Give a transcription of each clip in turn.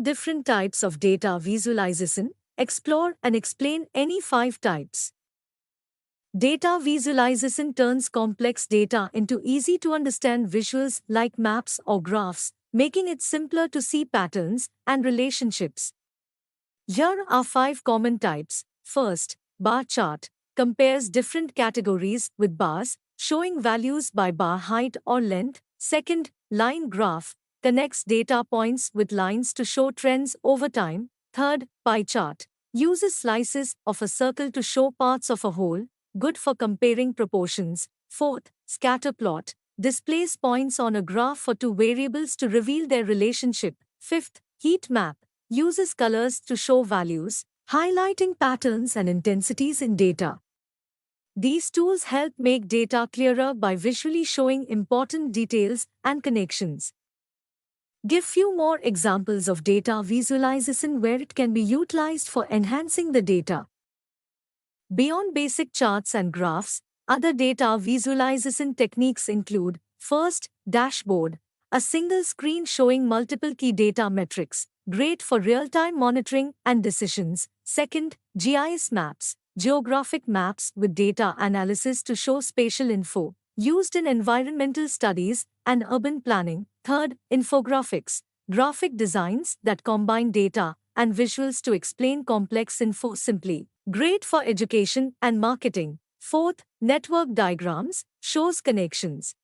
different types of data visualization. Explore and explain any 5 types. Data visualization turns complex data into easy-to-understand visuals like maps or graphs, making it simpler to see patterns and relationships. Here are 5 common types. First, bar chart compares different categories with bars, showing values by bar height or length. Second, line graph connects data points with lines to show trends over time. Third, pie chart uses slices of a circle to show parts of a whole, good for comparing proportions. Fourth, scatter plot displays points on a graph for two variables to reveal their relationship. Fifth, heat map uses colors to show values, highlighting patterns and intensities in data. These tools help make data clearer by visually showing important details and connections. Give few more examples of data visualization where it can be utilized for enhancing the data. Beyond basic charts and graphs, other data visualization techniques include: first, dashboard, a single screen showing multiple key data metrics, great for real-time monitoring and decisions. Second, GIS maps, geographic maps with data analysis to show spatial info, used in environmental studies and urban planning. Third, infographics, graphic designs that combine data and visuals to explain complex info simply, great for education and marketing. Fourth, network diagrams, shows connections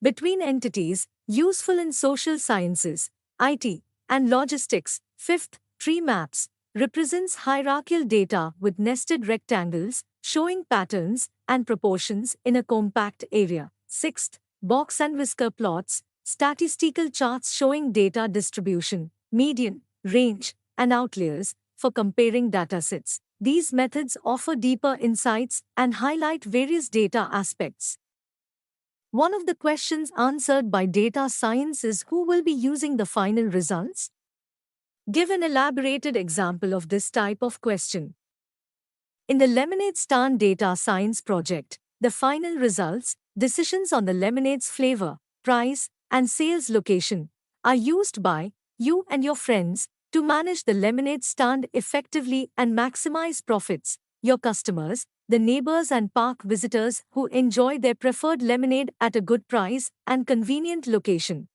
between entities, useful in social sciences, IT, and logistics. Fifth, tree maps, represents hierarchical data with nested rectangles, showing patterns and proportions in a compact area. Sixth, box and whisker plots, statistical charts showing data distribution, median, range, and outliers for comparing datasets. These methods offer deeper insights and highlight various data aspects. One of the questions answered by data science is who will be using the final results? Give an elaborated example of this type of question. In the lemonade stand data science project, the final results, decisions on the lemonade's flavor, price, and sales location, are used by you and your friends to manage the lemonade stand effectively and maximize profits. Your customers, the neighbors and park visitors who enjoy their preferred lemonade at a good price and convenient location.